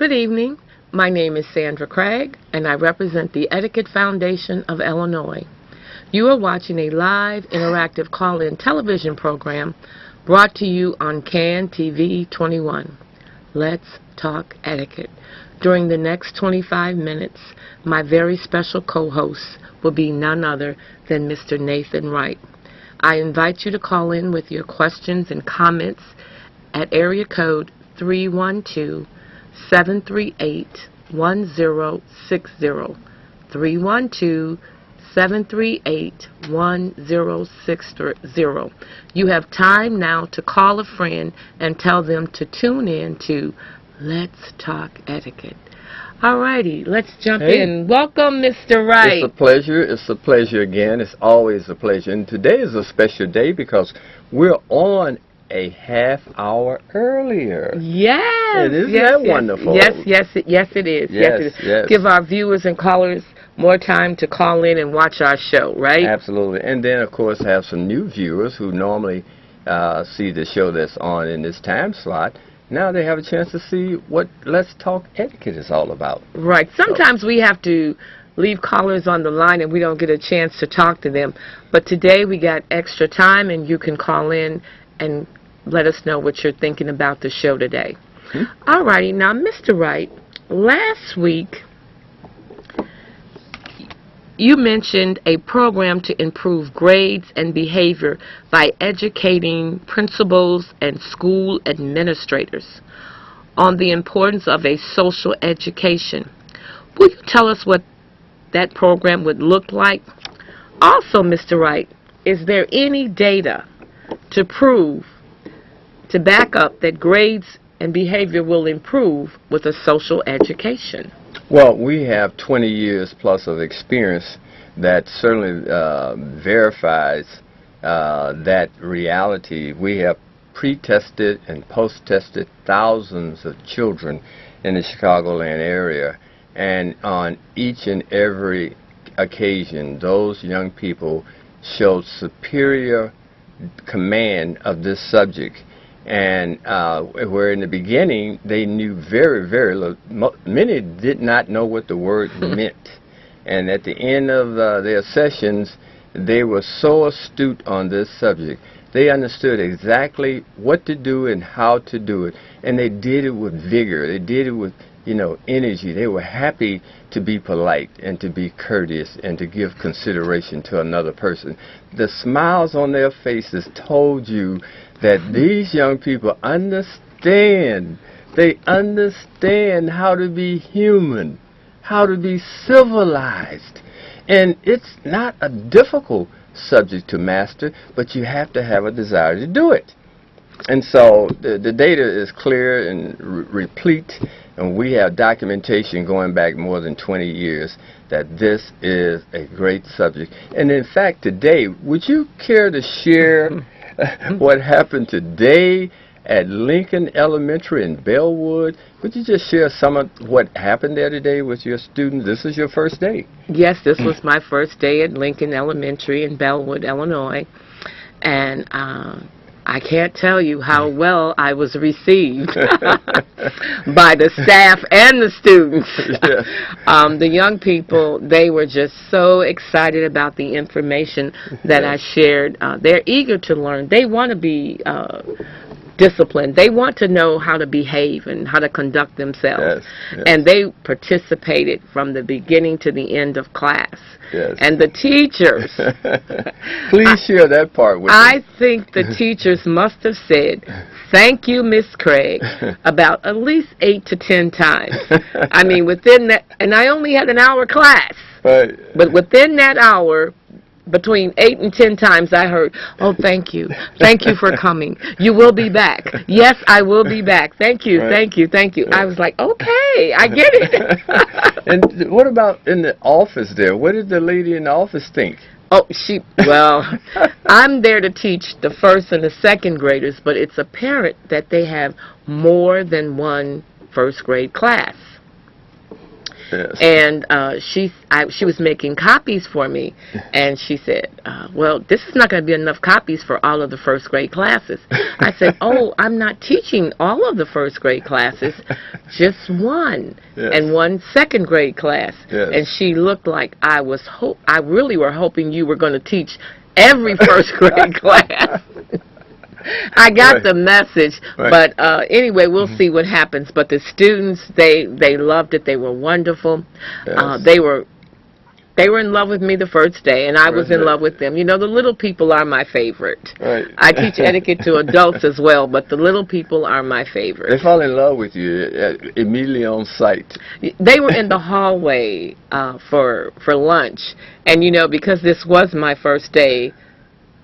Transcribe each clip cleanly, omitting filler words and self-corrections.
Good evening. My name is Sandra Craig, and I represent the Etiquette Foundation of Illinois. You are watching a live, interactive call-in television program brought to you on CAN TV 21. Let's talk etiquette. During the next 25 minutes, my very special co-host will be none other than Mr. Nathan Wright. I invite you to call in with your questions and comments at area code 312-738-1060. 312-738-1060. You have time now to call a friend and tell them to tune in to Let's Talk Etiquette. Alrighty, let's jump in. Welcome, Mr. Wright. It's a pleasure. It's a pleasure again. It's always a pleasure. And today is a special day because we're on a half hour earlier. Yes. Isn't that wonderful? Yes, it is. Yes. Give our viewers and callers more time to call in and watch our show, right? Absolutely. And then, of course, have some new viewers who normally see the show that's on in this time slot. Now they have a chance to see what Let's Talk Etiquette is all about. Right. Sometimes we have to leave callers on the line and we don't get a chance to talk to them. But today we got extra time and you can call in and let us know what you're thinking about the show today. All righty. Now, Mr. Wright, last week you mentioned a program to improve grades and behavior by educating principals and school administrators on the importance of a social education. Will you tell us what that program would look like? Also, Mr. Wright, is there any data to back up that grades and behavior will improve with a social education? Well, we have 20 years plus of experience that certainly verifies that reality. We have pre-tested and post-tested thousands of children in the Chicagoland area, and on each and every occasion, those young people showed superior command of this subject. And where in the beginning they knew very, very little. Many did not know what the word meant. And at the end of their sessions, they were so astute on this subject. They understood exactly what to do and how to do it. And they did it with vigor. They did it with, energy. They were happy to be polite and to be courteous and to give consideration to another person. The smiles on their faces told you that these young people understand. They understand how to be human, how to be civilized. And it's not a difficult subject to master, but you have to have a desire to do it. And so the data is clear and replete, and we have documentation going back more than 20 years that this is a great subject. And in fact, today, would you care to share what happened today at Lincoln Elementary in Bellwood? Could you just share some of what happened there today with your students? This is your first day. Yes, this was my first day at Lincoln Elementary in Bellwood, Illinois. And I can't tell you how well I was received by the staff and the students. Yes. The young people, they were just so excited about the information that I shared. They're eager to learn. They want to be disciplined. They want to know how to behave and how to conduct themselves. Yes. And they participated from the beginning to the end of class. Yes. And the teachers. Please share that part with I us. think the teachers must have said, "Thank you, Miss Craig," about at least 8 to 10 times. I mean, within that, and I only had an hour class. Right. But within that hour, between 8 and 10 times, I heard, "Oh, thank you. Thank you for coming. You will be back. Yes, I will be back. Thank you, Right. thank you, thank you." I was like, okay, I get it. And what about in the office there? What did the lady in the office think? Oh, well, I'm there to teach the first and the second graders, but it's apparent that they have more than one first grade class. Yes. And she was making copies for me, and she said, well, this is not going to be enough copies for all of the first grade classes. I said, oh, I'm not teaching all of the first grade classes, just one, yes. and one second grade class. Yes. And she looked like I really were hoping you were going to teach every first grade class. I got right. the message, right. but anyway, we'll see what happens. But the students, they loved it. They were wonderful. Yes. They were in love with me the first day, and I was in love with them. You know, the little people are my favorite. Right. I teach etiquette to adults as well, but the little people are my favorite. They fall in love with you immediately on sight. They were in the hallway for lunch, and you know, because this was my first day,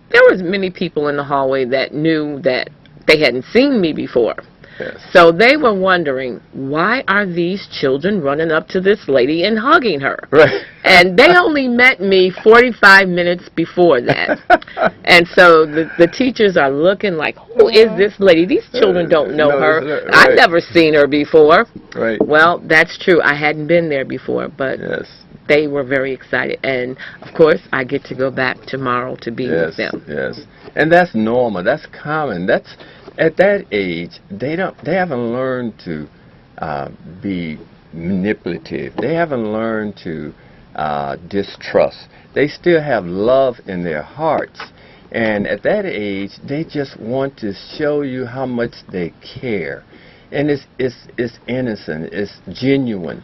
there was many people in the hallway that knew that they hadn't seen me before. Yes. So they were wondering, why are these children running up to this lady and hugging her? Right. And they only met me 45 minutes before that. And so the teachers are looking like, who is this lady? These children don't know her. Right. I've never seen her before. Right. Well, that's true. I hadn't been there before, but yes. they were very excited. And, of course, I get to go back tomorrow to be with them. Yes. And that's normal. That's common. That's at that age, they haven't learned to be manipulative. They haven't learned to distrust. They still have love in their hearts. And at that age, they just want to show you how much they care. And it's innocent. It's genuine.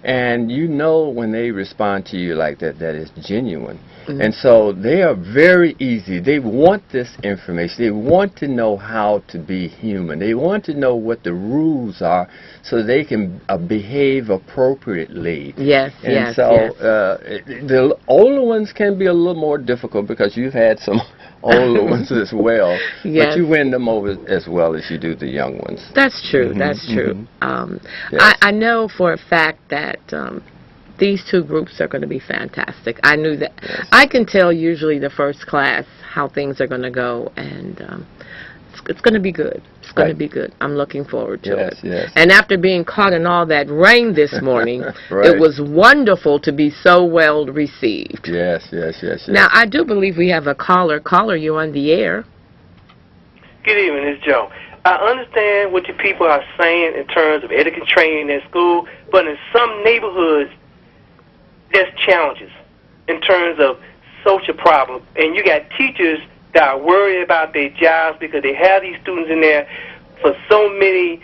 And you know when they respond to you like that, that is genuine. Mm-hmm. And so they are very easy. They want this information. They want to know how to be human. They want to know what the rules are so they can behave appropriately. Yes, and yes, so yes. The older ones can be a little more difficult because you've had some older ones as well. Yes. But you win them over as well as you do the young ones. That's true. Mm-hmm, that's true. Mm-hmm. Yes. I know for a fact that these two groups are going to be fantastic. I knew that. Yes. I can tell usually the first class how things are going to go, and it's going to be good. It's going to be good. I'm looking forward to it. Yes. And after being caught in all that rain this morning, right. It was wonderful to be so well received. Yes. Now, I do believe we have a caller. Caller, you're on the air. Good evening, it's Joe. I understand what you people are saying in terms of etiquette training at school, but in some neighborhoods, there's challenges in terms of social problems. And you got teachers that are worried about their jobs because they have these students in there for so many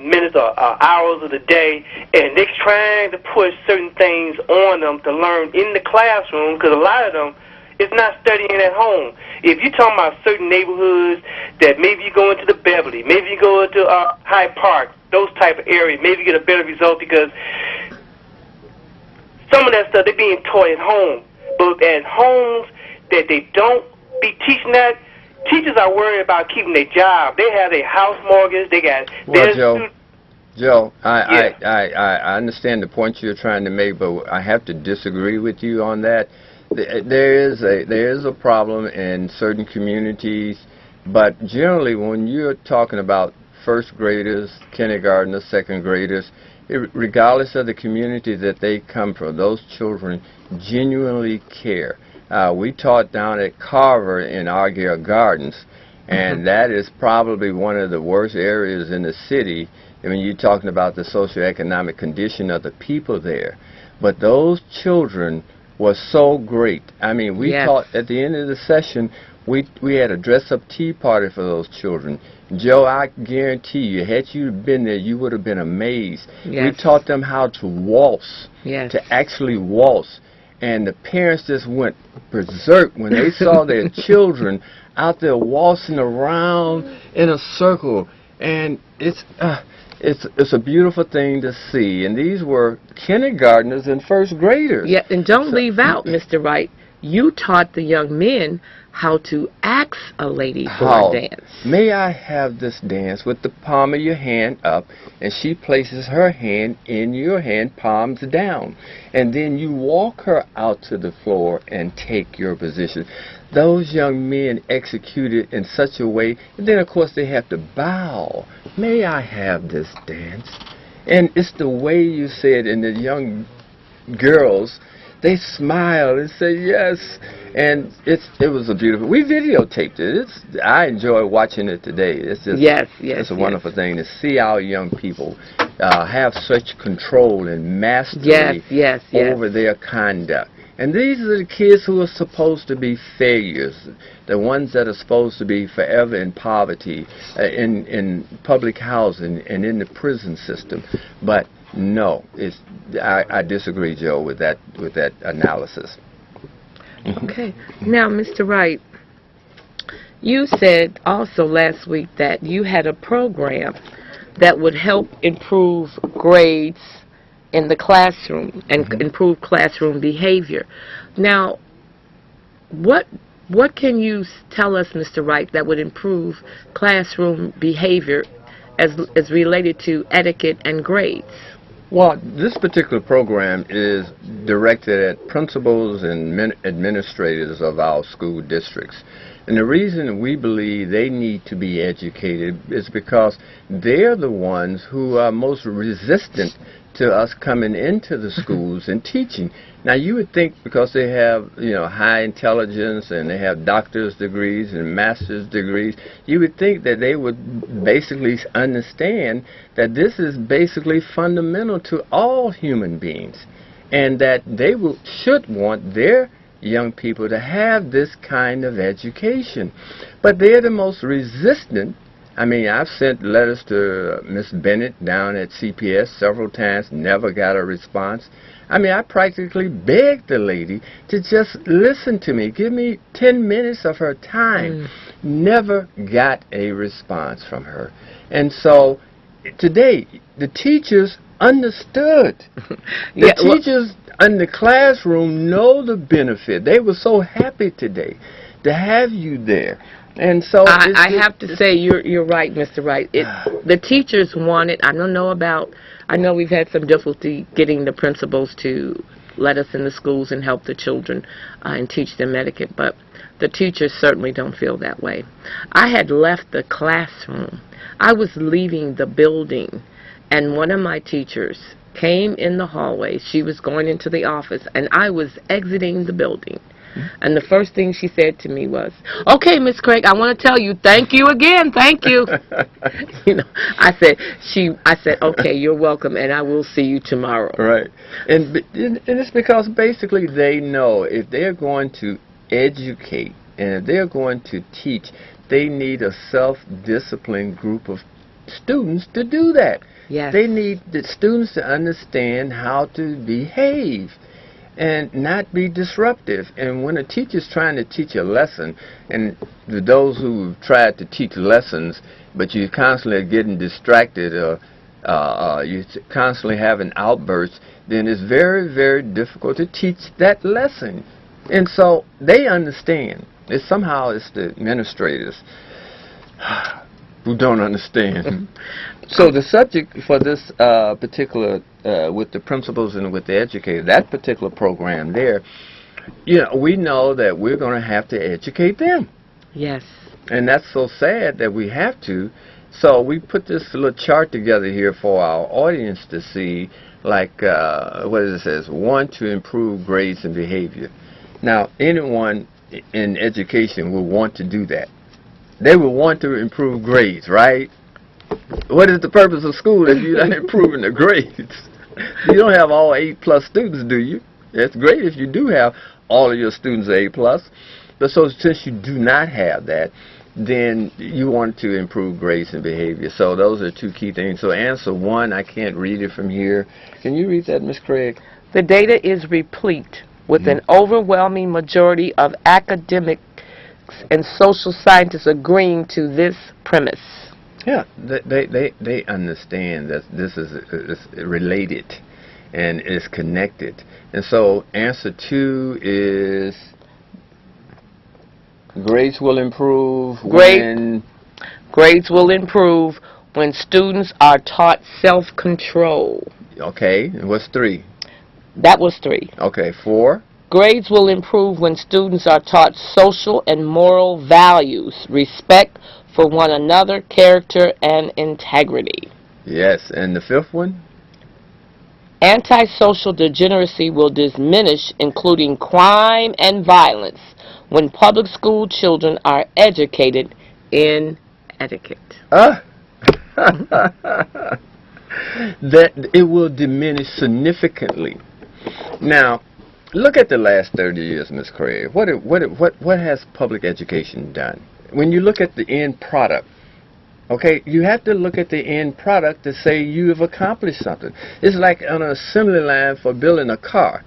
minutes or hours of the day, and they're trying to push certain things on them to learn in the classroom because a lot of them is not studying at home. If you're talking about certain neighborhoods that maybe you go into the Beverly, maybe you go into Hyde Park, those type of areas, maybe you get a better result because some of that stuff they're being taught at home. But at homes that they don't be teaching that, teachers are worried about keeping their job. They have their house mortgage. They got. Well, Joe, I understand the point you're trying to make, but I have to disagree with you on that. There is a problem in certain communities, but generally when you're talking about first graders, kindergartners, second graders, regardless of the community that they come from, those children genuinely care. We taught down at Carver in Argyll Gardens, and that is probably one of the worst areas in the city when you're talking about the socioeconomic condition of the people there. But those children were so great. I mean, we taught at the end of the session, we had a dress-up tea party for those children. Joe, I guarantee you, had you been there, you would have been amazed. Yes. We taught them how to waltz, yes. to actually waltz. And the parents just went berserk when they saw their children out there waltzing around in a circle. And it's a beautiful thing to see. And these were kindergartners and first graders. Yeah, and don't leave out, Mr. Wright, you taught the young men how to ask a lady for a dance. May I have this dance with the palm of your hand up, and she places her hand in your hand, palms down. And then you walk her out to the floor and take your position. Those young men executed in such a way, and then of course they have to bow. May I have this dance? And it's the way you say it, and the young girls, they smile and say yes, and it was a beautiful. We videotaped it. I enjoy watching it today. It's just it's a wonderful thing to see our young people have such control and mastery over their conduct. And these are the kids who are supposed to be failures, the ones that are supposed to be forever in poverty, in public housing and in the prison system. But no, I disagree, Joe, with that analysis. Okay. Now, Mr. Wright, you said also last week that you had a program that would help improve grades in the classroom and improve classroom behavior. Now, what can you tell us, Mr. Wright, that would improve classroom behavior as related to etiquette and grades? Well, this particular program is directed at principals and administrators of our school districts. And the reason we believe they need to be educated is because they're the ones who are most resistant to us coming into the schools and teaching. Now, you would think because they have, high intelligence and they have doctor's degrees and master's degrees, you would think that they would basically understand that this is basically fundamental to all human beings and that they should want their young people to have this kind of education. But they're the most resistant. I mean, I've sent letters to Miss Bennett down at CPS several times, never got a response. I mean, I practically begged the lady to just listen to me, give me 10 minutes of her time. Never got a response from her. And so today, the teachers understood. The teachers in the classroom know the benefit. They were so happy today to have you there. And so I have to say you're right, Mr. Wright. The teachers want it. I know we've had some difficulty getting the principals to let us in the schools and help the children and teach them etiquette, but the teachers certainly don't feel that way. I had left the classroom. I was leaving the building, and one of my teachers came in the hallway. She was going into the office, and I was exiting the building. And the first thing she said to me was, "Okay, Miss Craig, I want to tell you, thank you again, thank you." I said, "Okay, you're welcome, and I will see you tomorrow." Right, and it's because basically they know if they're going to educate and if they're going to teach, they need a self-disciplined group of students to do that. Yes. They need the students to understand how to behave and not be disruptive. And when a teacher's trying to teach a lesson, and those who tried to teach lessons, but you're constantly getting distracted or you're constantly having outbursts, then it's very, very difficult to teach that lesson. And so they understand. Somehow it's the administrators who don't understand. So the subject for this particular, with the principals and with the educators, that particular program there, we know that we're going to have to educate them. Yes. And that's so sad that we have to. So we put this little chart together here for our audience to see, like, what it says, 1, to improve grades and behavior. Now, anyone in education will want to do that. They will want to improve grades, right? What is the purpose of school if you're not improving the grades? You don't have all A+ students, do you? It's great if you do have all of your students A+. But so since you do not have that, then you want to improve grades and behavior. So those are 2 key things. So answer 1, I can't read it from here. Can you read that, Ms. Craig? The data is replete with an overwhelming majority of academics and social scientists agreeing to this premise. Yeah, they understand that this is related and is connected. And so answer 2 is grades will improve when... Grades will improve when students are taught self-control. Okay, and what's 3? That was 3. Okay, 4? Grades will improve when students are taught social and moral values, respect for one another, character, and integrity. Yes, and the 5th one? Antisocial degeneracy will diminish, including crime and violence, when public school children are educated in etiquette. That it will diminish significantly. Now, look at the last 30 years, Ms. Craig. What has public education done? When you look at the end product, okay, you have to look at the end product to say you have accomplished something. It's like on an assembly line for building a car.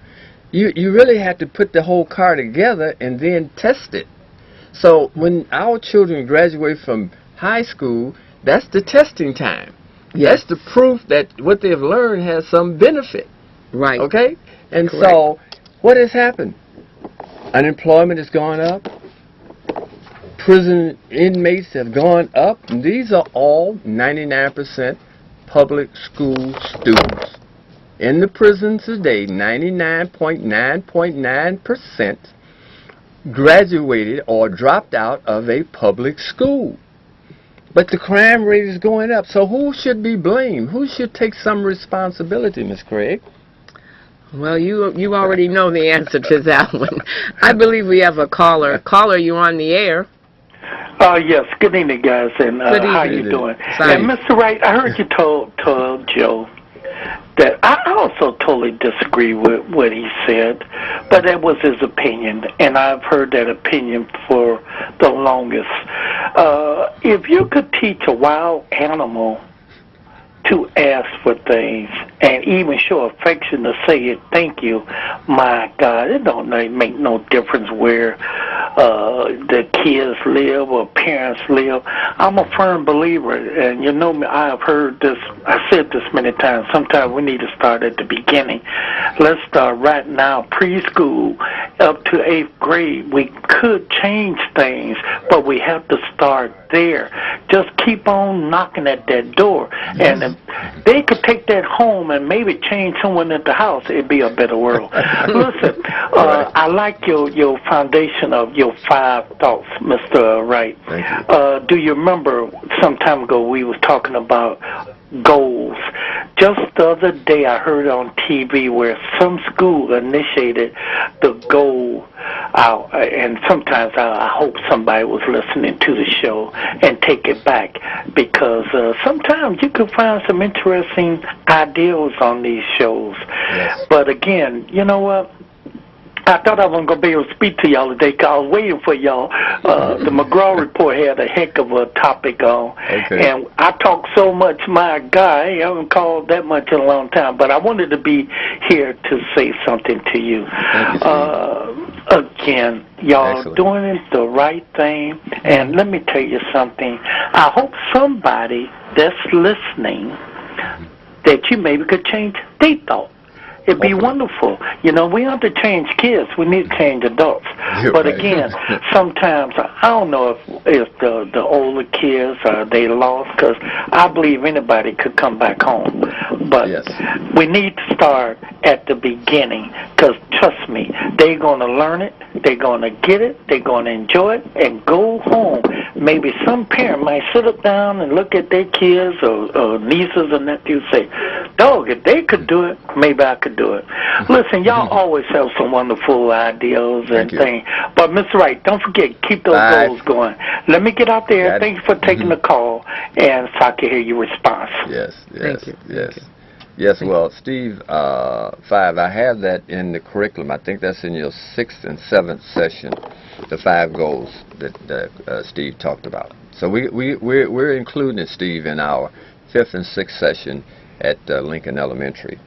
You really have to put the whole car together and then test it. So when our children graduate from high school, that's the testing time. Yes. That's the proof that what they've learned has some benefit. Right. Okay? And Correct. so what has happened? Unemployment has gone up. Prison inmates have gone up. And these are all 99% public school students. In the prisons today, 99.9% graduated or dropped out of a public school. But the crime rate is going up. So who should be blamed? Who should take some responsibility, Ms. Craig? Well, you already know the answer to that one. I believe we have a caller. Caller, you on the air. Yes. Good evening, guys, and Good how evening. you doing? Fine. And Mr. Wright, I heard you told Joe that I also totally disagree with what he said, but that was his opinion, and I've heard that opinion for the longest. If you could teach a wild animal to ask for things and even show affection to say it, thank you, my God, it don't make no difference where the kids live or parents live. I'm a firm believer, and you know me, I have heard this, I said this many times, sometimes we need to start at the beginning. Let's start right now, preschool up to 8th grade. We could change things, but we have to start there. Just keep on knocking at that door, and if they could take that home and maybe change someone at the house, it'd be a better world. Listen, I like your foundation of your 5 thoughts, Mr. Wright. Thank you. Do you remember some time ago we was talking about goals? Just the other day I heard on TV where some school initiated the goal out, and sometimes I hope somebody was listening to the show and take it back, because sometimes you can find some interesting ideas on these shows. Yes. But again, you know what? I thought I wasn't going to be able to speak to y'all today because I was waiting for y'all. The McGraw Report had a heck of a topic on. Okay. And I talk so much, my God, I haven't called that much in a long time. But I wanted to be here to say something to you. Thank you, Again, y'all Excellent. doing the right thing. And let me tell you something. I hope somebody that's listening that you maybe could change their thought. It'd be wonderful. You know, we don't have to change kids. We need to change adults. You're but right. again, sometimes I don't know if the older kids are they lost, because I believe anybody could come back home. But Yes. we need to start at the beginning, because trust me, they're going to learn it, they're going to get it, they're going to enjoy it, and go home. Maybe some parent might sit up down and look at their kids or nieces or nephews and say, dog, if they could do it, maybe I could do it. Listen, y'all always have some wonderful ideas and Thank you. things. But, Mr. Wright, don't forget, keep those 5. goals going. Let me get out there. Got it. Thank you for taking the call, and so I can hear your response. Yes, yes, Thank you. yes. Yes, well, Steve, 5, I have that in the curriculum. I think that's in your 6th and 7th session, the 5 goals that Steve talked about. So we're including it, Steve, in our 5th and 6th session at Lincoln Elementary.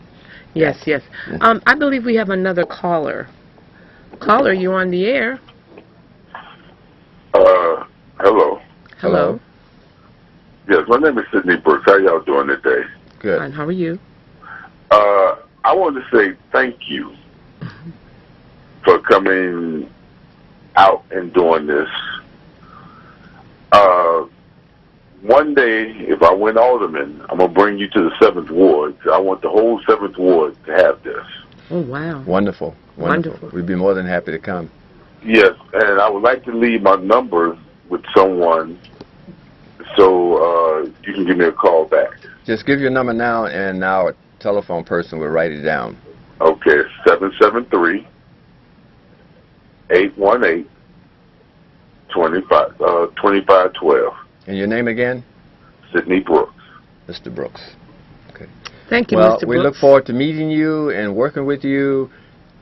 Yes, yes. I believe we have another caller. Caller, you on the air? Hello. Hello. Yes, my name is Sidney Brooks. How y'all doing today? Good. Fine. How are you? I want to say thank you for coming out and doing this. One day, if I win alderman, I'm going to bring you to the 7th Ward. I want the whole 7th Ward to have this. Oh, wow. Wonderful. Wonderful. We'd be more than happy to come. Yes, and I would like to leave my number with someone so you can give me a call back. Just give your number now, and our telephone person will write it down. Okay, 773-818-2512. And your name again? Sidney Brooks. Mr. Brooks. Okay. Thank you, Well, Mr. we Brooks. look forward to meeting you and working with you.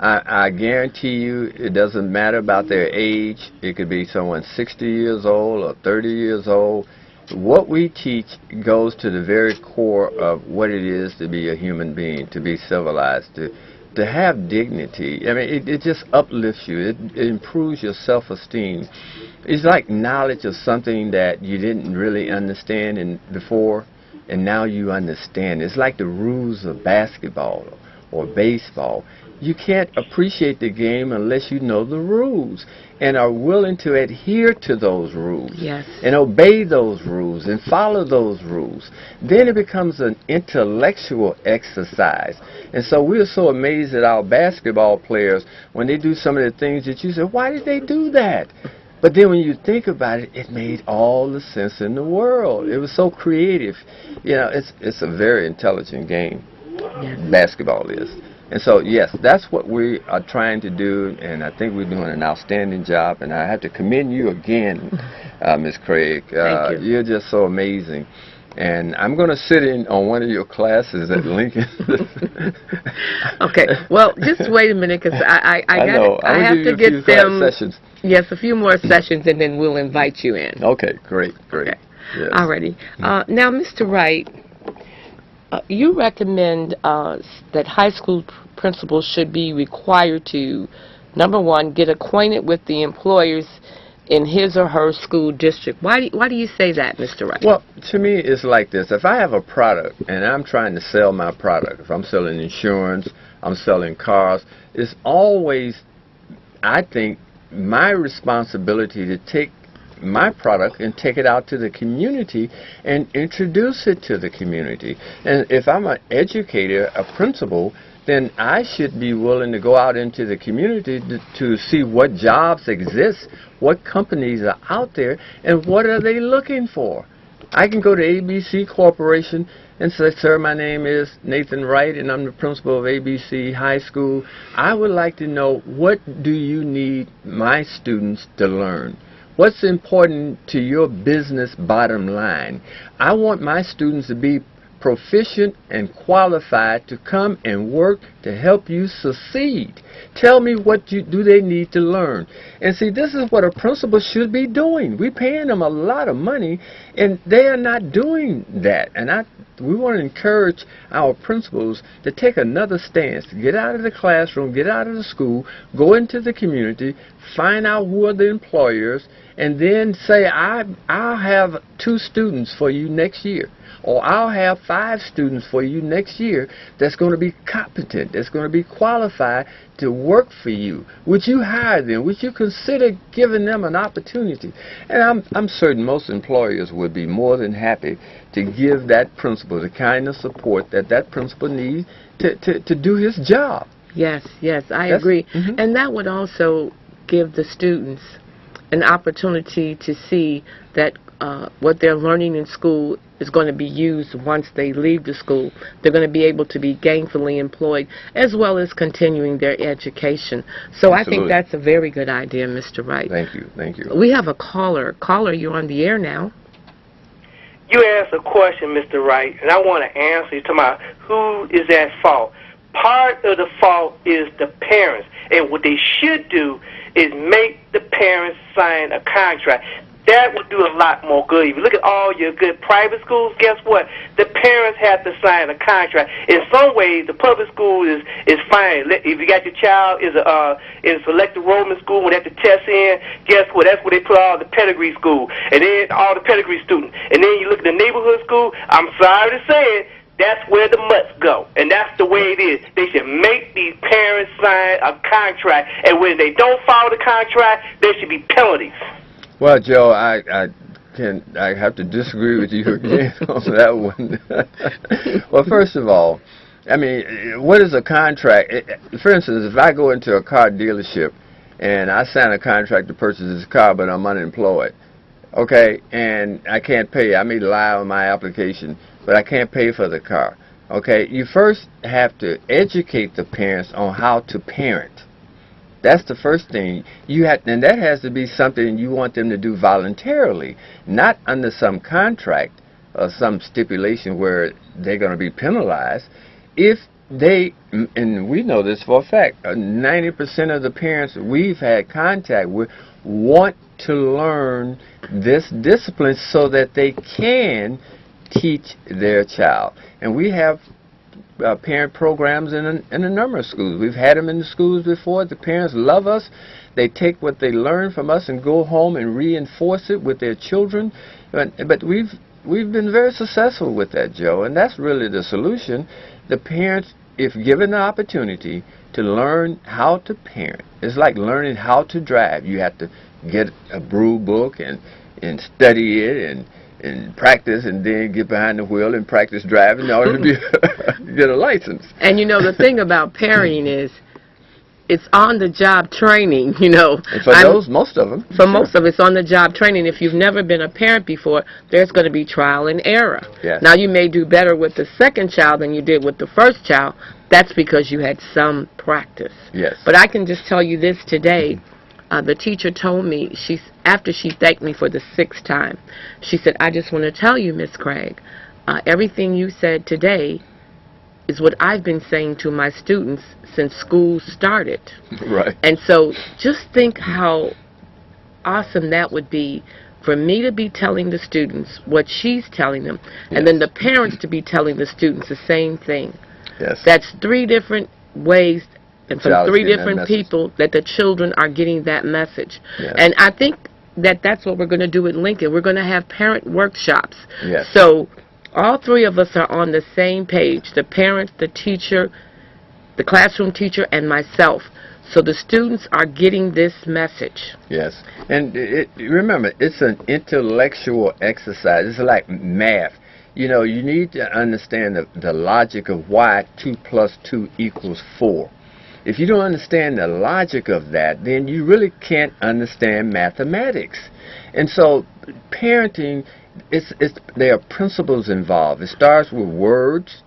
I guarantee you it doesn't matter about their age. It could be someone 60 years old or 30 years old. What we teach goes to the very core of what it is to be a human being, to be civilized, to have dignity. I mean, it just uplifts you. It improves your self-esteem. It's like knowledge of something that you didn't really understand before, and now you understand. It's like the rules of basketball or baseball. You can't appreciate the game unless you know the rules and are willing to adhere to those rules. Yes. And obey those rules and follow those rules. Then it becomes an intellectual exercise. And so we're so amazed at our basketball players when they do some of the things that you say, why did they do that? But then when you think about it, it made all the sense in the world. It was so creative. You know, it's a very intelligent game. Yes. Basketball is. And so, yes, that's what we are trying to do, and I think we're doing an outstanding job. And I have to commend you again, Ms. Craig. Thank you. You're just so amazing. And I'm going to sit in on one of your classes at Lincoln. Okay. Well, just wait a minute, because I have to get them. Sessions. Yes, a few more sessions, and then we'll invite you in. Okay, great. Okay. Yes. Alrighty. Now, Mr. Wright, you recommend that high school principals should be required to, number one, get acquainted with the employers in his or her school district. Why do you say that, Mr. Wright? Well, to me, it's like this. If I have a product and I'm trying to sell my product, if I'm selling insurance, I'm selling cars, it's always, I think, my responsibility to take my product and take it out to the community and introduce it to the community. And if I'm an educator, a principal, then I should be willing to go out into the community to see what jobs exist, what companies are out there, and what are they looking for. I can go to ABC Corporation and say, sir, my name is Nathan Wright, and I'm the principal of ABC High School. I would like to know, what do you need my students to learn? What's important to your business bottom line? I want my students to be proficient and qualified to come and work to help you succeed. Tell me, what do they need to learn? And see, this is what a principal should be doing. We're paying them a lot of money, and they are not doing that. And we want to encourage our principals to take another stance, get out of the classroom, get out of the school, go into the community, find out who are the employers, and then say, I'll have 2 students for you next year. Or I'll have 5 students for you next year that's going to be competent, that's going to be qualified to work for you. Would you hire them? Would you consider giving them an opportunity? And I'm certain most employers would be more than happy to give that principal the kind of support that principal needs to do his job. Yes, I agree. Mm-hmm. And that would also give the students an opportunity to see that what they're learning in school is going to be used once they leave the school. They're going to be able to be gainfully employed as well as continuing their education. So Absolutely. I think that's a very good idea, Mr. Wright. Thank you. We have a caller. Caller, you're on the air now. You asked a question, Mr. Wright, and I want to answer. You're talking about who is at fault. Part of the fault is the parents, and what they should do is make the parents sign a contract. That would do a lot more good. If you look at all your good private schools, guess what? The parents have to sign a contract. In some ways, the public school is fine. If you got your child in a select enrollment school when they have to test in, guess what? That's where they put all the pedigree school, and then all the pedigree students. And then you look at the neighborhood school. I'm sorry to say it, that's where the mutts go, and that's the way it is. They should make these parents sign a contract, and when they don't follow the contract, there should be penalties. Well, Joe, I have to disagree with you again on that one. Well, first of all, I mean, what is a contract? For instance, if I go into a car dealership and I sign a contract to purchase this car, but I'm unemployed, okay, and I can't pay. I may lie on my application, but I can't pay for the car. Okay, you first have to educate the parents on how to parent. That's the first thing you have, and that has to be something you want them to do voluntarily, not under some contract or some stipulation where they're going to be penalized. If they, and we know this for a fact, 90% of the parents we've had contact with want to learn this discipline so that they can teach their child. And we have parent programs in a number of schools. We've had them in the schools before. The parents love us. They take what they learn from us and go home and reinforce it with their children. But we've been very successful with that, Joe, and that's really the solution. The parents, if given the opportunity to learn how to parent, it's like learning how to drive. You have to get a brew book and study it and practice, and then get behind the wheel and practice driving in order to be get a license. And you know, the thing about parenting is it's on-the-job training, you know. And for most of them. For most of it's on-the-job training. If you've never been a parent before, there's going to be trial and error. Yes. Now, you may do better with the second child than you did with the first child. That's because you had some practice. Yes. But I can just tell you this today. The teacher told me, after she thanked me for the 6th time, she said, "I just want to tell you, Miss Craig, everything you said today is what I've been saying to my students since school started." Right. And so just think how awesome that would be for me to be telling the students what she's telling them, and then the parents to be telling the students the same thing. Yes. That's 3 different ways and from 3 different that people that the children are getting that message. Yes. And I think that's what we're going to do at Lincoln. We're going to have parent workshops. Yes. So all 3 of us are on the same page, the parent, the teacher, the classroom teacher, and myself. So the students are getting this message. Yes. And remember, it's an intellectual exercise. It's like math. You know, you need to understand the logic of why 2 plus 2 equals 4. If you don't understand the logic of that, then you really can't understand mathematics. And so parenting, there are principles involved. It starts with words,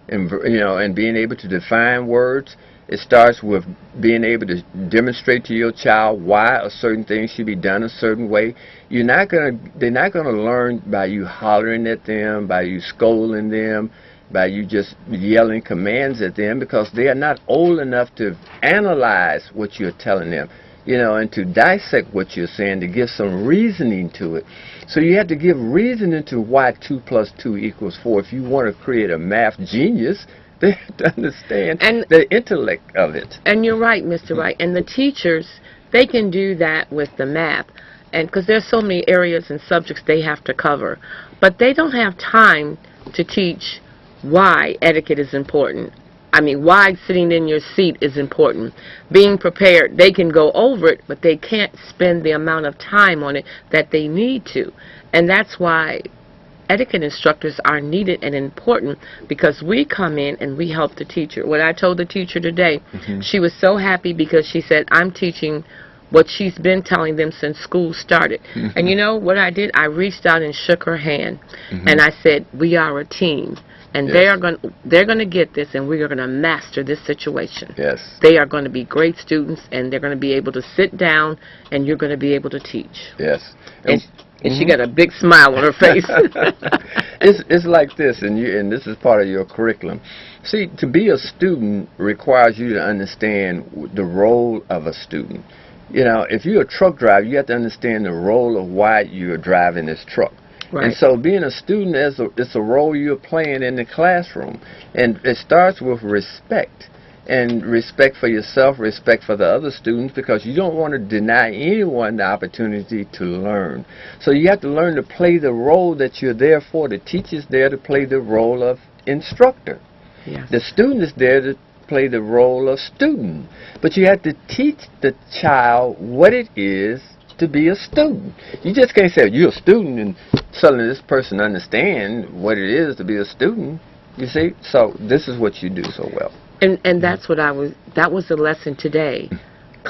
and being able to define words. It starts with being able to demonstrate to your child why a certain thing should be done a certain way. They're not gonna learn by you hollering at them, by you scolding them, by you just yelling commands at them, because they are not old enough to analyze what you're telling them, and to dissect what you're saying, to give some reasoning to it. So you have to give reasoning to why 2 plus 2 equals 4. If you want to create a math genius, they have to understand the intellect of it. And you're right, Mr. Wright. And the teachers, they can do that with the math, and because there's so many areas and subjects they have to cover. But they don't have time to teach why etiquette is important. I mean, why sitting in your seat is important. Being prepared, they can go over it, but they can't spend the amount of time on it that they need to. And that's why etiquette instructors are needed and important, because we come in and we help the teacher. What I told the teacher today, she was so happy because she said, "I'm teaching what she's been telling them since school started." And you know what I did? I reached out and shook her hand, and I said, "We are a team. And they're going to get this, and we are going to master this situation." Yes. They are going to be great students, and they're going to be able to sit down, and you're going to be able to teach. Yes. And she got a big smile on her face. It's like this, and this is part of your curriculum. See, to be a student requires you to understand the role of a student. If you're a truck driver, you have to understand the role of why you're driving this truck. Right. And so being a student, it's a role you're playing in the classroom. And it starts with respect. And respect for yourself, respect for the other students, because you don't want to deny anyone the opportunity to learn. So you have to learn to play the role that you're there for. The teacher's there to play the role of instructor. Yes. The student is there to play the role of student. But you have to teach the child what it is to be a student. You just can't say you're a student and suddenly this person understand what it is to be a student. You see? So this is what you do so well. And that's what that was the lesson today.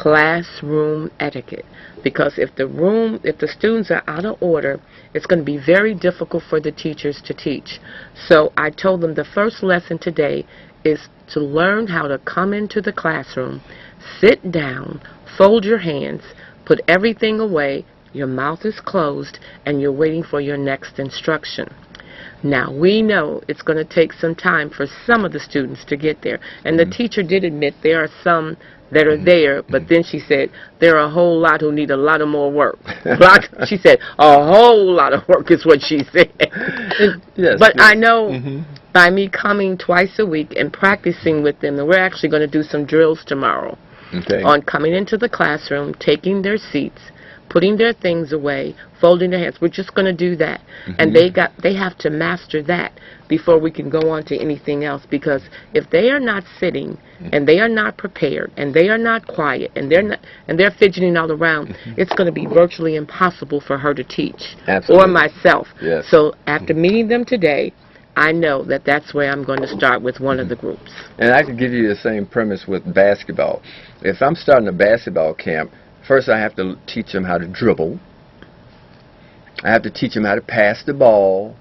classroom etiquette. Because if the students are out of order, it's going to be very difficult for the teachers to teach. So I told them the first lesson today is to learn how to come into the classroom, sit down, fold your hands, put everything away, your mouth is closed, and you're waiting for your next instruction. Now, we know it's going to take some time for some of the students to get there. And the teacher did admit there are some that are there, but then she said there are a whole lot who need a lot of more work. She said a whole lot of work is what she said. Yes, but I know by me coming twice a week and practicing with them, and we're actually going to do some drills tomorrow on coming into the classroom, taking their seats, putting their things away, folding their hands. We're just going to do that. And they have to master that before we can go on to anything else, because if they are not sitting and they are not prepared and they are not quiet and they're fidgeting all around, it's going to be virtually impossible for her to teach. Absolutely. Or myself. Yes. So after meeting them today, I know that that's where I'm going to start with one of the groups. And I could give you the same premise with basketball. If I'm starting a basketball camp, first I have to teach them how to dribble. I have to teach them how to pass the ball.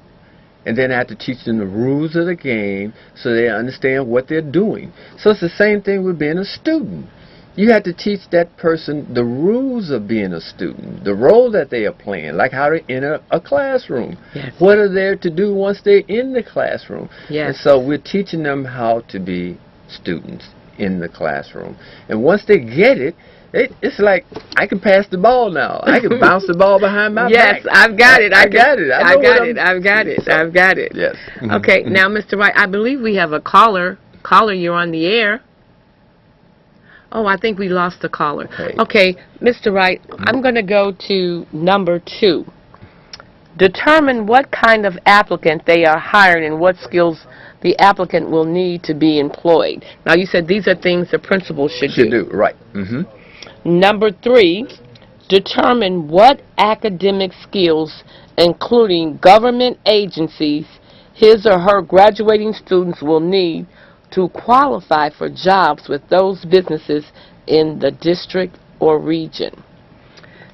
And then I have to teach them the rules of the game so they understand what they're doing. So it's the same thing with being a student. You have to teach that person the rules of being a student, the role that they are playing, like how to enter a classroom. Yes. What are they to do once they're in the classroom? Yes. And so we're teaching them how to be students in the classroom. And once they get it, it's like I can pass the ball now. I can bounce the ball behind my back. Yes, I've got it. I got it. I've got it. Yes. Okay, now, Mr. Wright, I believe we have a caller. Caller, you're on the air. Oh, I think we lost the caller. Okay, Mr. Wright, I'm going to go to number 2. Determine what kind of applicant they are hiring and what skills the applicant will need to be employed. Now, you said these are things the principal should do. Right. Number 3, determine what academic skills, including government agencies, his or her graduating students will need to qualify for jobs with those businesses in the district or region.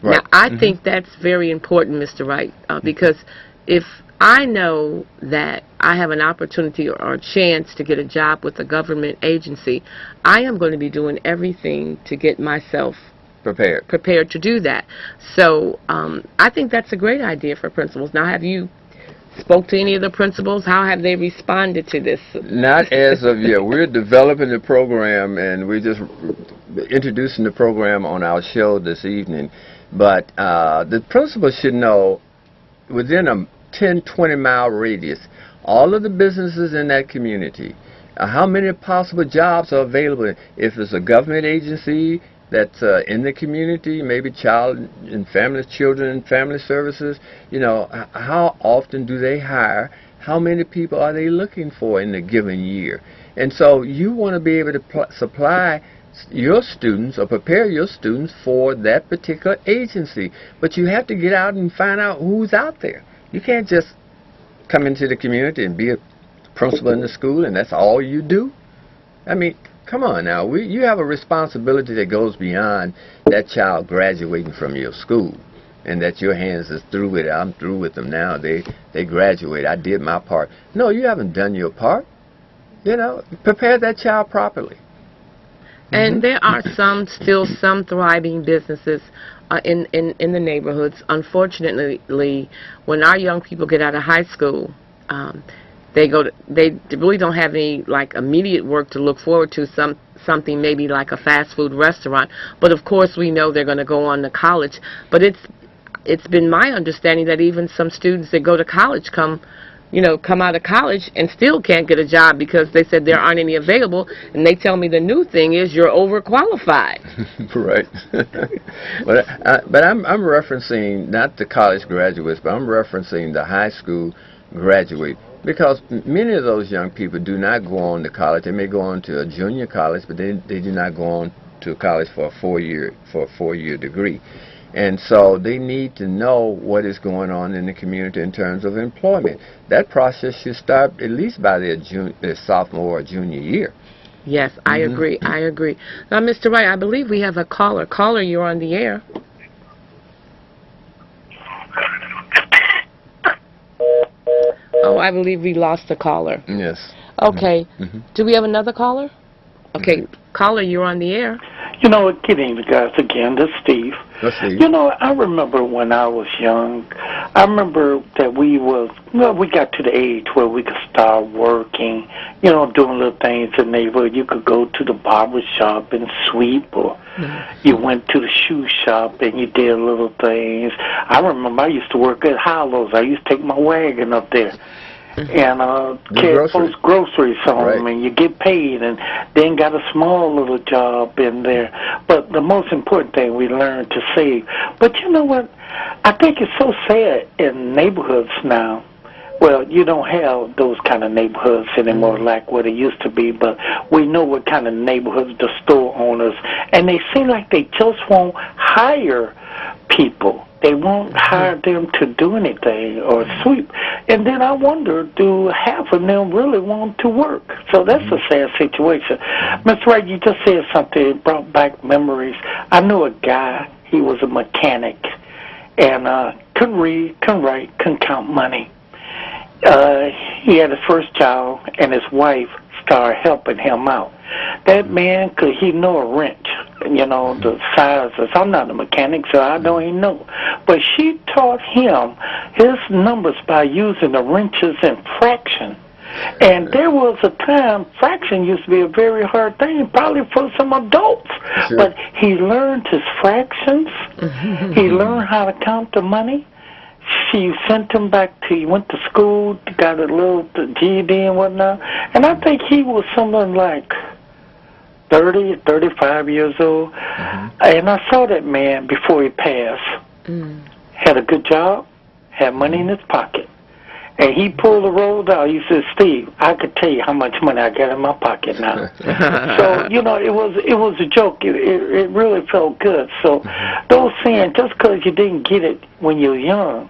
Right. Now, I think that's very important, Mr. Wright, because if I know that I have an opportunity or a chance to get a job with a government agency, I am going to be doing everything to get myself prepared to do that. So I think that's a great idea for principals. Now, have you spoke to any of the principals? How have they responded to this? Not as of yet. We're developing the program, and we're just introducing the program on our show this evening. But the principals should know within a 10-20 mile radius, all of the businesses in that community, how many possible jobs are available. If it's a government agency that's in the community, maybe children and family services, you know, how often do they hire? How many people are they looking for in a given year? And so you want to be able to supply your students or prepare your students for that particular agency. But you have to get out and find out who's out there. You can't just come into the community and be a principal in the school and that's all you do. I mean, come on now. You have a responsibility that goes beyond that child graduating from your school and that your hands is through with it. I'm through with them now. They graduate. I did my part. No, you haven't done your part. You know, prepare that child properly. And there are still some thriving businesses in the neighborhoods. Unfortunately, when our young people get out of high school, they really don't have any like immediate work to look forward to. Something maybe like a fast food restaurant. But of course, we know they're going to go on to college. But it's been my understanding that even some students that go to college come out of college and still can't get a job because they said there aren't any available, and they tell me the new thing is you're overqualified. Right. but I'm referencing not the college graduates, but I'm referencing the high school graduate, because many of those young people do not go on to college. They may go on to a junior college, but they do not go on to college for a four-year degree. And so they need to know what is going on in the community in terms of employment. That process should start at least by their sophomore or junior year. Yes, I agree. I agree. Now, Mr. Wright, I believe we have a caller. Caller, you're on the air. Oh, I believe we lost a caller. Yes. Okay. Do we have another caller? Okay. Caller, you're on the air. You know, good evening, guys. Again, this is Steve. That's Steve. You know, I remember when I was young, I remember that we got to the age where we could start working, you know, doing little things in the neighborhood. You could go to the barber shop and sweep, or you went to the shoe shop and you did little things. I remember I used to work at Hollows. I used to take my wagon up there and carry folks groceries home, and you get paid, and then got a small little job in there. But the most important thing, we learned to save. But you know what? I think it's so sad in neighborhoods now. Well, you don't have those kind of neighborhoods anymore like what it used to be, but we know what kind of neighborhoods the store owners, and they seem like they just won't hire people. They won't hire them to do anything or sweep. And then I wonder, do half of them really want to work? So that's a sad situation. Mr. Wright, you just said something that brought back memories. I knew a guy, he was a mechanic, and couldn't read, couldn't write, couldn't count money. He had his first child, and his wife started helping him out. That man, he know a wrench, you know, the sizes. I'm not a mechanic, so I don't even know. But she taught him his numbers by using the wrenches and fraction. And there was a time fraction used to be a very hard thing, probably for some adults. Sure. But he learned his fractions. He learned how to count the money. She sent him back he went to school, got a little GED and whatnot. And I think he was something like 30, 35 years old. And I saw that man before he passed. Had a good job, had money in his pocket. And he pulled the roll down. He said, Steve, I could tell you how much money I got in my pocket now. So, you know, it was a joke. It really felt good. So those saying, just because you didn't get it when you're young,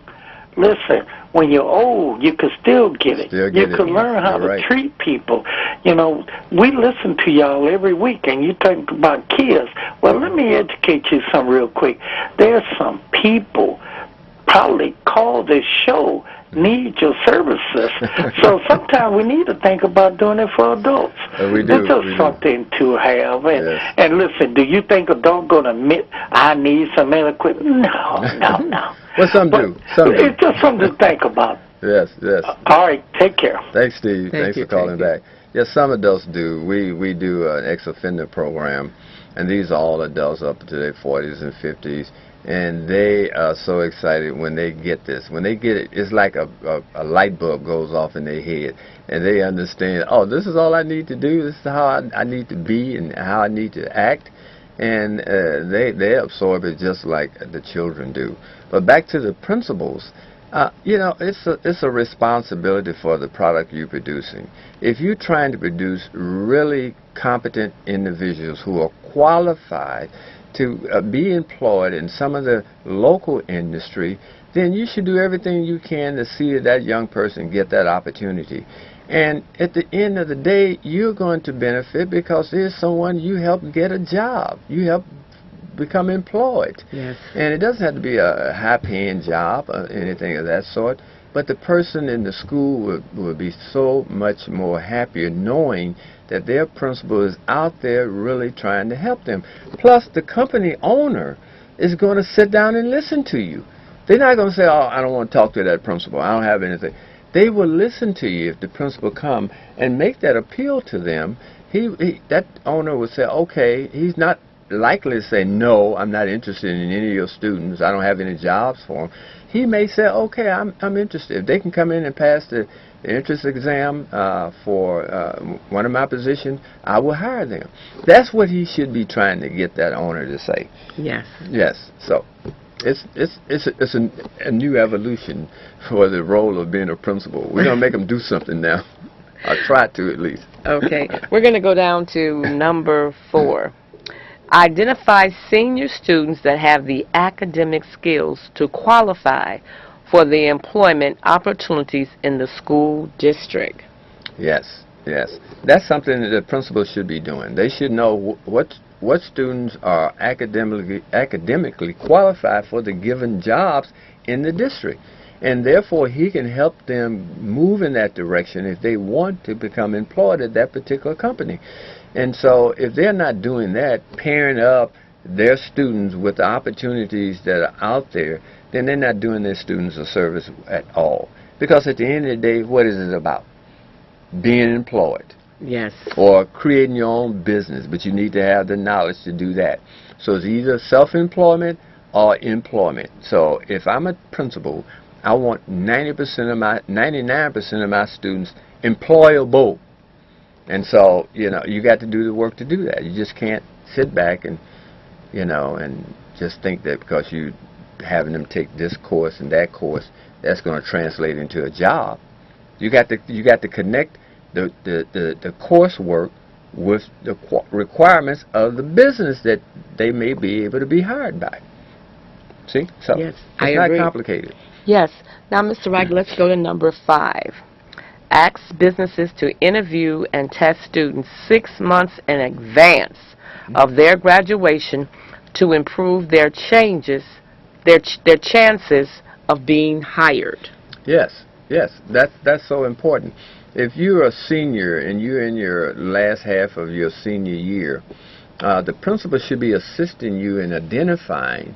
listen, when you're old, you can still get it. You can learn how to treat people. You know, we listen to y'all every week, and you talk about kids. Well, let me educate you some real quick. There's some people probably call this show need your services. So sometimes we need to think about doing it for adults. We do. It's just something to have. And listen, do you think adults going to admit, I need some equipment? No. Well, some do. It's just something to think about. Yes. All right, take care. Thanks, Steve. Thanks for calling back. Yes, some adults do. We do an ex-offender program, and these are all adults up to their 40s and 50s. And they are so excited when they get this. When they get it, it's like a light bulb goes off in their head. And they understand, oh, this is all I need to do. This is how I need to be and how I need to act. And they absorb it just like the children do. But back to the principles, you know, it's a responsibility for the product you're producing. If you're trying to produce really competent individuals who are qualified to be employed in some of the local industry, then you should do everything you can to see that young person get that opportunity. And at the end of the day, you're going to benefit because there's someone you help get a job. You help become employed. Yes. And it doesn't have to be a high-paying job or anything of that sort, but the person in the school will be so much more happier knowing that their principal is out there really trying to help them. Plus, the company owner is going to sit down and listen to you. They're not going to say, oh, I don't want to talk to that principal. I don't have anything. They will listen to you if the principal come and make that appeal to them. That owner will say, okay, he's not likely to say, no, I'm not interested in any of your students. I don't have any jobs for them. He may say, okay, I'm interested. If they can come in and pass the entrance exam for one of my positions, I will hire them. That's what he should be trying to get that owner to say. Yes. Yes. So it's a new evolution for the role of being a principal. We're going to make them do something now. I'll try to at least. Okay. We're going to go down to number 4. Identify senior students that have the academic skills to qualify for the employment opportunities in the school district. Yes. Yes, that's something that the principal should be doing. They should know what students are academically qualified for the given jobs in the district, and therefore he can help them move in that direction if they want to become employed at that particular company. And so if they're not doing that, pairing up their students with the opportunities that are out there, then they're not doing their students a service at all. Because at the end of the day, what is it about? Being employed. Yes. Or creating your own business, but you need to have the knowledge to do that. So it's either self-employment or employment. So if I'm a principal, I want 99% of my students employable. And so, you got to do the work to do that. You just can't sit back and, and just think that because you having them take this course and that course, that's going to translate into a job. You got to connect the coursework with the requirements of the business that they may be able to be hired by. See? So yes, it's not complicated. Yes. Now, Mr. Wright, let's go to number 5. Asks businesses to interview and test students 6 months in advance of their graduation to improve their chances of being hired. Yes, that's so important. If you're a senior and you're in your last half of your senior year, the principal should be assisting you in identifying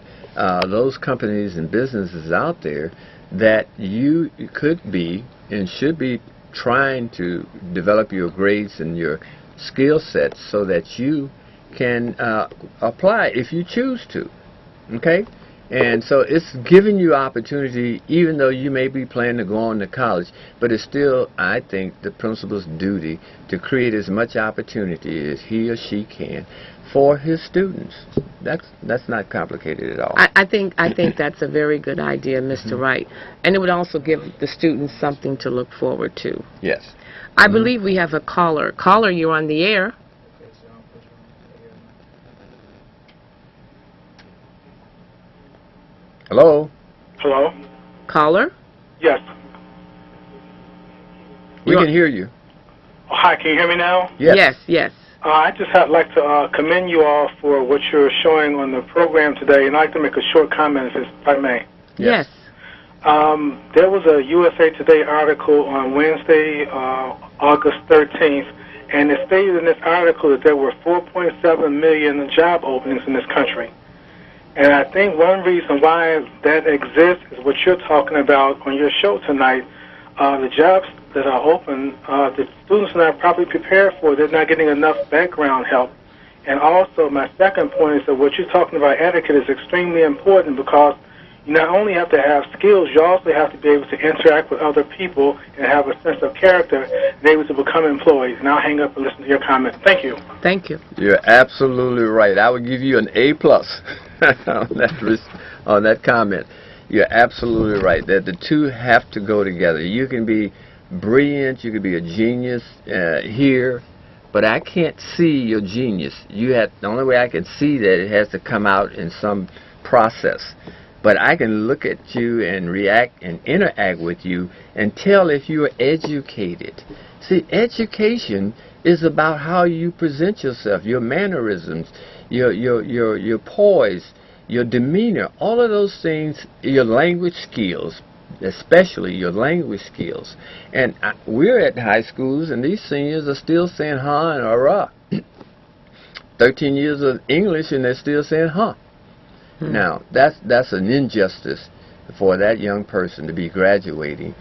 those companies and businesses out there that you could be and should be trying to develop your grades and your skill sets so that you can apply if you choose to. Okay? And so it's giving you opportunity, even though you may be planning to go on to college, but it's still, I think, the principal's duty to create as much opportunity as he or she can for his students. That's not complicated at all. I think that's a very good idea, Mr. Wright. And it would also give the students something to look forward to. Yes. I believe we have a caller. Caller, you're on the air. Hello? Hello? Caller? Yes. We can hear you. Oh, hi, can you hear me now? Yes, yes. I just like to commend you all for what you're showing on the program today, and I'd like to make a short comment, if I may. Yes. There was a USA Today article on Wednesday, August 13th, and it stated in this article that there were 4.7 million job openings in this country. And I think one reason why that exists is what you're talking about on your show tonight. The jobs that are open, the students are not properly prepared for. They're not getting enough background help. And also, my second point is that what you're talking about, etiquette, is extremely important because you not only have to have skills, you also have to be able to interact with other people and have a sense of character and be able to become employees. And I'll hang up and listen to your comments. Thank you. Thank you. You're absolutely right. I would give you an A+ on that comment. You're absolutely right that the two have to go together. You can be brilliant, you can be a genius here, but I can't see your genius. The only way I can see that, it has to come out in some process. But I can look at you and react and interact with you and tell if you are educated. See, education is about how you present yourself, your mannerisms, your poise, your demeanor, all of those things, your language skills, especially your language skills. And we're at high schools, and these seniors are still saying huh and hurrah. 13 years of English, and they're still saying huh. Now, that's an injustice for that young person to be graduating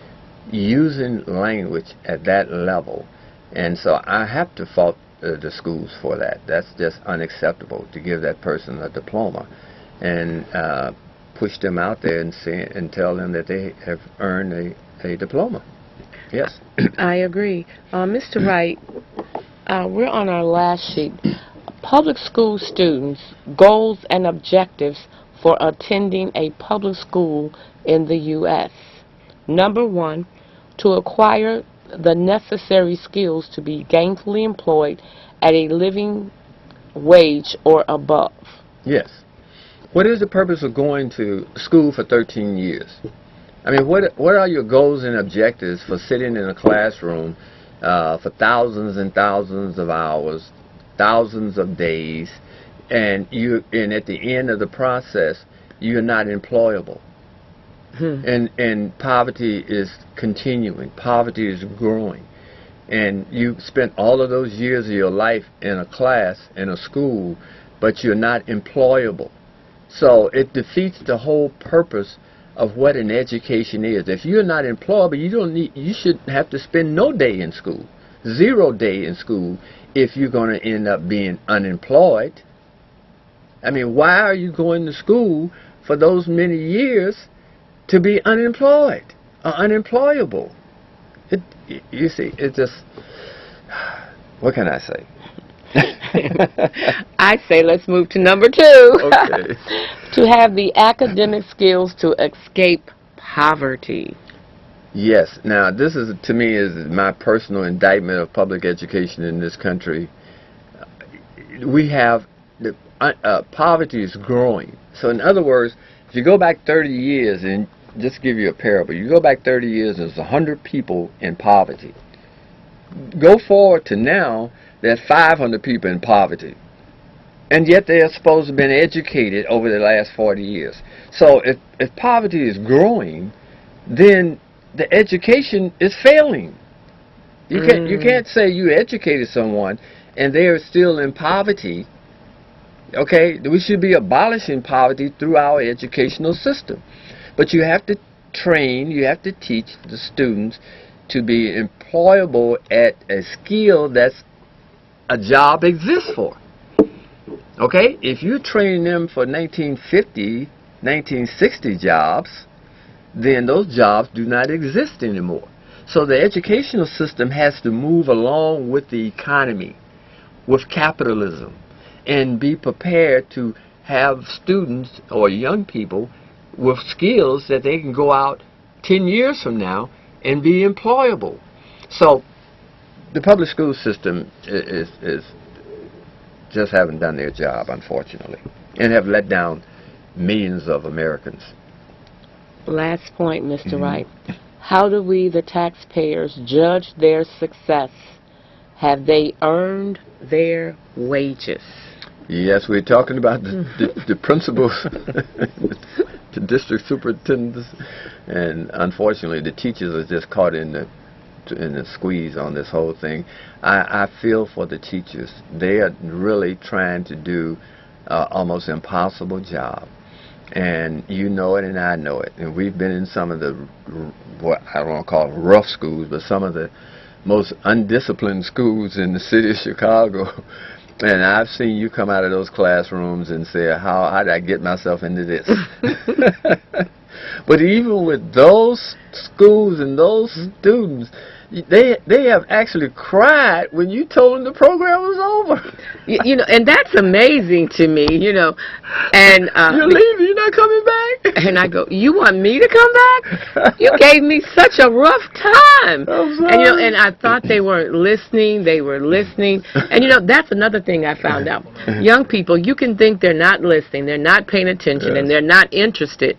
using language at that level. And so I have to fault the schools for that. That's just unacceptable to give that person a diploma and push them out there and tell them that they have earned a diploma. Yes. I agree. Mr. Wright, we're on our last sheet. Public school students, goals and objectives for attending a public school in the U.S. Number 1, to acquire the necessary skills to be gainfully employed at a living wage or above. Yes. What is the purpose of going to school for 13 years? I mean, what are your goals and objectives for sitting in a classroom for thousands and thousands of hours, thousands of days, and at the end of the process, you're not employable. And poverty is continuing. Poverty is growing. And you spent all of those years of your life in a class, in a school, but you're not employable. So it defeats the whole purpose of what an education is. If you're not employable, you shouldn't have to spend no day in school, 0 day in school, if you're going to end up being unemployed. I mean, why are you going to school for those many years to be unemployed or unemployable? You see, it just, what can I say? I say let's move to number 2. Okay. To have the academic skills to escape poverty. Yes. Now, this is, to me, is my personal indictment of public education in this country. We have, poverty is growing. So in other words, if you go back 30 years, and just to give you a parable, you go back 30 years, there's 100 people in poverty. Go forward to now, there's 500 people in poverty. And yet they are supposed to have been educated over the last 40 years. So if poverty is growing, then the education is failing. You can't say you educated someone and they are still in poverty. Okay, we should be abolishing poverty through our educational system. But you have to train, you have to teach the students to be employable at a skill that's a job exists for. Okay, if you train them for 1950, 1960 jobs, then those jobs do not exist anymore. So the educational system has to move along with the economy, with capitalism, and be prepared to have students or young people with skills that they can go out 10 years from now and be employable. So the public school system is just haven't done their job, unfortunately, and have let down millions of Americans. Last point, Mr. Wright. How do we, the taxpayers, judge their success? Have they earned their wages? Yes, we're talking about the principals, the district superintendents, and unfortunately the teachers are just caught in the squeeze on this whole thing. I feel for the teachers. They are really trying to do almost impossible job. And you know it and I know it. And we've been in some of the, what I don't want to call rough schools, but some of the most undisciplined schools in the city of Chicago. And I've seen you come out of those classrooms and say, how did I get myself into this? But even with those schools and those students, they have actually cried when you told them the program was over. You know, and that's amazing to me, you know. And you're leaving, you're not coming back? And I go, you want me to come back? You gave me such a rough time. And, you know, and I thought they weren't listening. They were listening. And, you know, that's another thing I found out. Young people, you can think they're not listening, they're not paying attention, and they're not interested.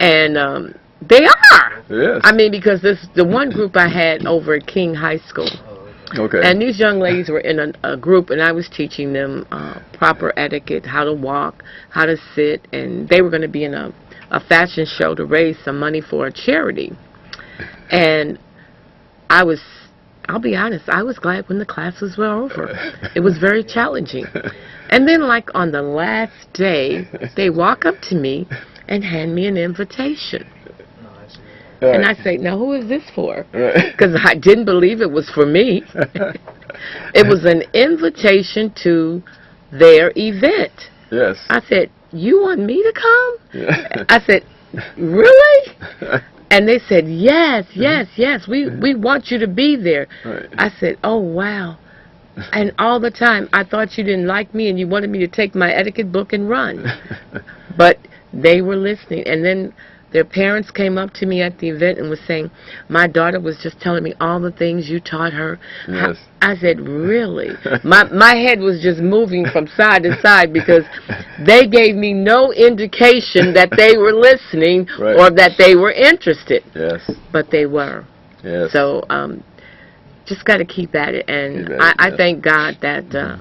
And they are. Yes. I mean, because the one group I had over at King High School. Okay. And these young ladies were in a group, and I was teaching them proper etiquette, how to walk, how to sit, and they were going to be in a fashion show to raise some money for a charity. And I'll be honest, I was glad when the classes were over. It was very challenging. And then, like on the last day, they walk up to me and hand me an invitation. Right. And I say, now who is this for? Because I didn't believe it was for me. It was an invitation to their event. Yes. I said, you want me to come? Yeah. I said, really? And they said, yes, yes, yes, we want you to be there. Right. I said, oh, wow. And all the time, I thought you didn't like me and you wanted me to take my etiquette book and run. But they were listening. And then their parents came up to me at the event and was saying, my daughter was just telling me all the things you taught her. Yes. I said, really? My head was just moving from side to side because they gave me no indication that they were listening or that they were interested. Yes. But they were. Yes. So just got to keep at it. And I thank God that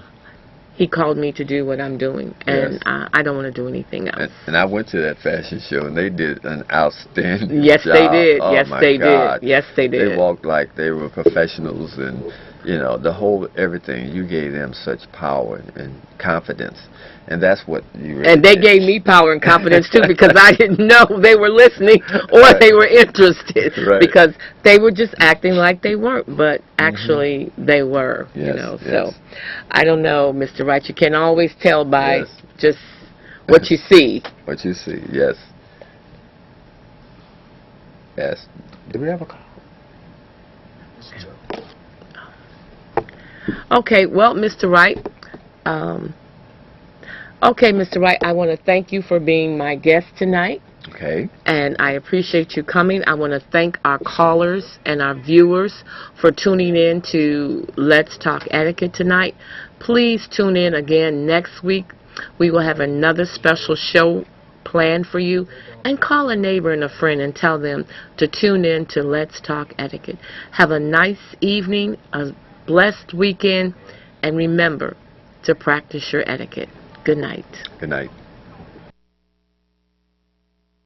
He called me to do what I'm doing, and I don't want to do anything else. And I went to that fashion show, and they did an outstanding yes, job. They did. Oh, yes, my they God. did. Yes, they did. They walked like they were professionals, and you know, the whole everything. You gave them such power and confidence, and that's what you really and they did. gave me power and confidence too, because I didn't know they were listening or Right. they were interested, Right. because they were just acting like they weren't, but actually they were. Yes, You know, yes. so I don't know, Mr. Wright. You can always tell by Yes. just what you see. What you see, yes. Yes. Do we have a call? Okay, well, Mr. Wright. Okay, Mr. Wright, I want to thank you for being my guest tonight. Okay. And I appreciate you coming. I want to thank our callers and our viewers for tuning in to Let's Talk Etiquette tonight. Please tune in again next week. We will have another special show planned for you. And call a neighbor and a friend and tell them to tune in to Let's Talk Etiquette. Have a nice evening, a blessed weekend, and remember to practice your etiquette. Good night. Good night.